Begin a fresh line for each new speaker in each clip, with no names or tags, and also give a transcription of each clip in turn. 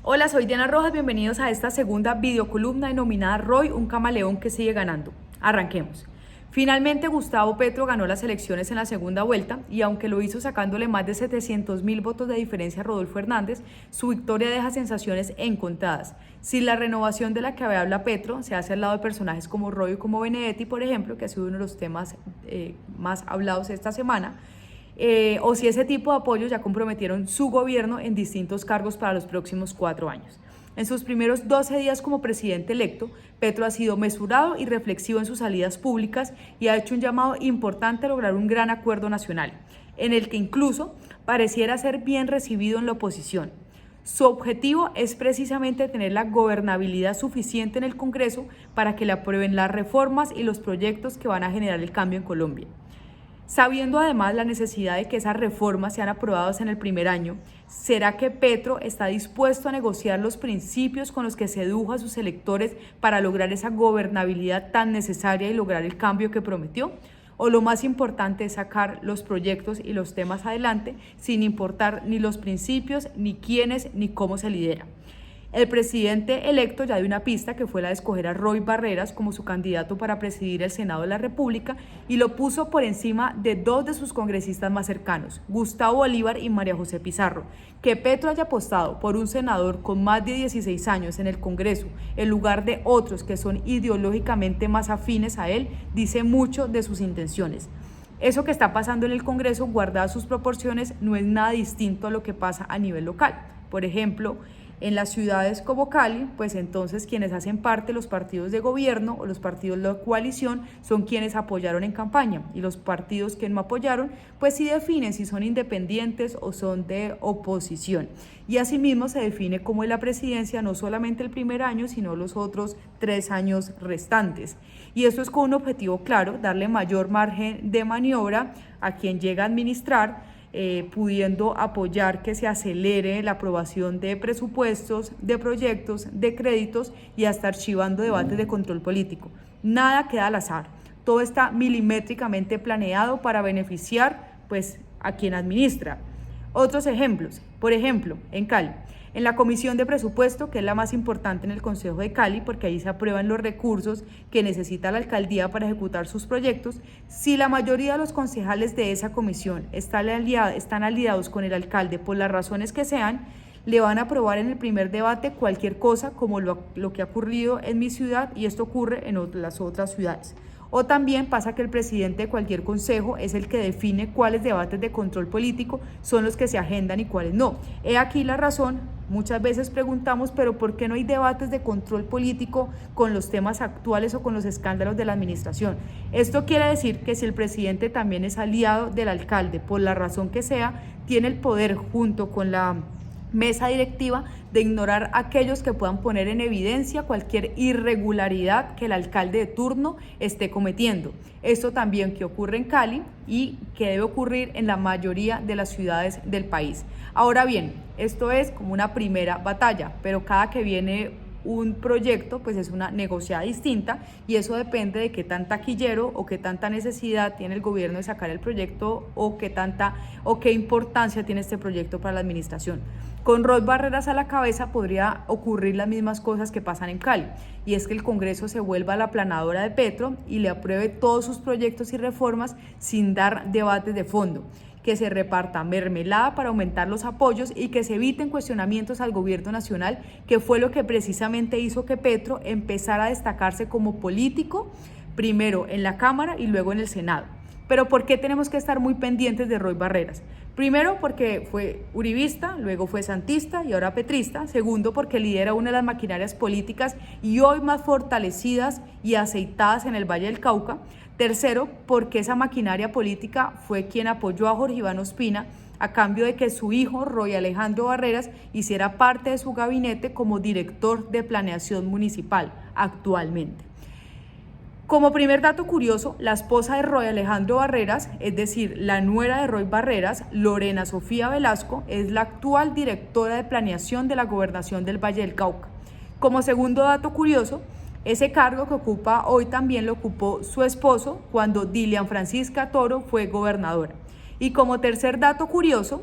Hola, soy Diana Rojas, bienvenidos a esta segunda videocolumna denominada Roy, un camaleón que sigue ganando. Arranquemos. Finalmente Gustavo Petro ganó las elecciones en la segunda vuelta y aunque lo hizo sacándole más de 700.000 votos de diferencia a Rodolfo Hernández, su victoria deja sensaciones encontradas. Si la renovación de la que habla Petro se hace al lado de personajes como Roy o como Benedetti, por ejemplo, que ha sido uno de los temas más hablados esta semana, o si ese tipo de apoyos ya comprometieron su gobierno en distintos cargos para los próximos 4 años. En sus primeros 12 días como presidente electo, Petro ha sido mesurado y reflexivo en sus salidas públicas y ha hecho un llamado importante a lograr un gran acuerdo nacional, en el que incluso pareciera ser bien recibido en la oposición. Su objetivo es precisamente tener la gobernabilidad suficiente en el Congreso para que le aprueben las reformas y los proyectos que van a generar el cambio en Colombia. Sabiendo además la necesidad de que esas reformas sean aprobadas en el primer año, ¿será que Petro está dispuesto a negociar los principios con los que sedujo a sus electores para lograr esa gobernabilidad tan necesaria y lograr el cambio que prometió? ¿O lo más importante es sacar los proyectos y los temas adelante sin importar ni los principios, ni quiénes, ni cómo se lidera? El presidente electo ya dio una pista, que fue la de escoger a Roy Barreras como su candidato para presidir el Senado de la República, y lo puso por encima de dos de sus congresistas más cercanos, Gustavo Bolívar y María José Pizarro. Que Petro haya apostado por un senador con más de 16 años en el Congreso en lugar de otros que son ideológicamente más afines a él, dice mucho de sus intenciones. Eso que está pasando en el Congreso, guardadas sus proporciones, no es nada distinto a lo que pasa a nivel local. Por ejemplo, en las ciudades como Cali, pues entonces quienes hacen parte, los partidos de gobierno o los partidos de la coalición, son quienes apoyaron en campaña, y los partidos que no apoyaron, pues sí definen si son independientes o son de oposición. Y asimismo se define cómo es la presidencia, no solamente el primer año, sino los otros 3 años restantes. Y esto es con un objetivo claro: darle mayor margen de maniobra a quien llega a administrar, pudiendo apoyar que se acelere la aprobación de presupuestos, de proyectos, de créditos, y hasta archivando debates de control político. Nada queda al azar, todo está milimétricamente planeado para beneficiar pues a quien administra. Otros ejemplos, por ejemplo, en Cali, en la Comisión de Presupuesto, que es la más importante en el Consejo de Cali, porque ahí se aprueban los recursos que necesita la alcaldía para ejecutar sus proyectos. Si la mayoría de los concejales de esa comisión están aliados con el alcalde por las razones que sean, le van a aprobar en el primer debate cualquier cosa, como lo que ha ocurrido en mi ciudad, y esto ocurre en las otras ciudades. O también pasa que el presidente de cualquier consejo es el que define cuáles debates de control político son los que se agendan y cuáles no. He aquí la razón. Muchas veces preguntamos, pero ¿por qué no hay debates de control político con los temas actuales o con los escándalos de la administración? Esto quiere decir que si el presidente también es aliado del alcalde, por la razón que sea, tiene el poder, junto con la mesa directiva, de ignorar a aquellos que puedan poner en evidencia cualquier irregularidad que el alcalde de turno esté cometiendo. Esto también que ocurre en Cali y que debe ocurrir en la mayoría de las ciudades del país. Ahora bien, esto es como una primera batalla, pero cada que viene un proyecto pues es una negociada distinta, y eso depende de qué tan taquillero o qué tanta necesidad tiene el gobierno de sacar el proyecto, o qué importancia tiene este proyecto para la administración. Con Roy Barreras a la cabeza podría ocurrir las mismas cosas que pasan en Cali, y es que el Congreso se vuelva la aplanadora de Petro y le apruebe todos sus proyectos y reformas sin dar debates de fondo, que se reparta mermelada para aumentar los apoyos y que se eviten cuestionamientos al gobierno nacional, que fue lo que precisamente hizo que Petro empezara a destacarse como político, primero en la Cámara y luego en el Senado. Pero ¿por qué tenemos que estar muy pendientes de Roy Barreras? Primero, porque fue uribista, luego fue santista y ahora petrista. Segundo, porque lidera una de las maquinarias políticas y hoy más fortalecidas y aceitadas en el Valle del Cauca. Tercero, porque esa maquinaria política fue quien apoyó a Jorge Iván Ospina a cambio de que su hijo, Roy Alejandro Barreras, hiciera parte de su gabinete como director de planeación municipal actualmente. Como primer dato curioso, la esposa de Roy Alejandro Barreras, es decir, la nuera de Roy Barreras, Lorena Sofía Velasco, es la actual directora de planeación de la Gobernación del Valle del Cauca. Como segundo dato curioso, ese cargo que ocupa hoy también lo ocupó su esposo cuando Dilian Francisca Toro fue gobernadora. Y como tercer dato curioso,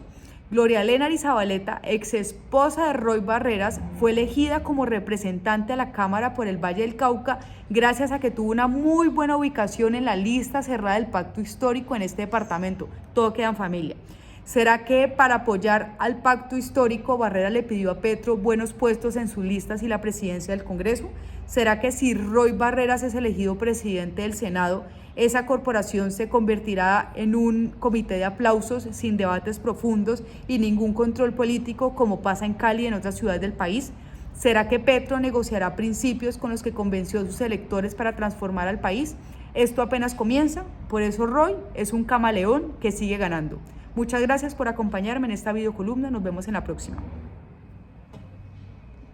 Gloria Elena Arizabaleta, ex esposa de Roy Barreras, fue elegida como representante a la Cámara por el Valle del Cauca gracias a que tuvo una muy buena ubicación en la lista cerrada del pacto histórico en este departamento. Todo queda en familia. ¿Será que para apoyar al pacto histórico Barreras le pidió a Petro buenos puestos en sus listas y la presidencia del Congreso? ¿Será que si Roy Barreras es elegido presidente del Senado, esa corporación se convertirá en un comité de aplausos sin debates profundos y ningún control político como pasa en Cali y en otras ciudades del país? ¿Será que Petro negociará principios con los que convenció a sus electores para transformar al país? Esto apenas comienza, por eso Roy es un camaleón que sigue ganando. Muchas gracias por acompañarme en esta videocolumna, nos vemos en la próxima.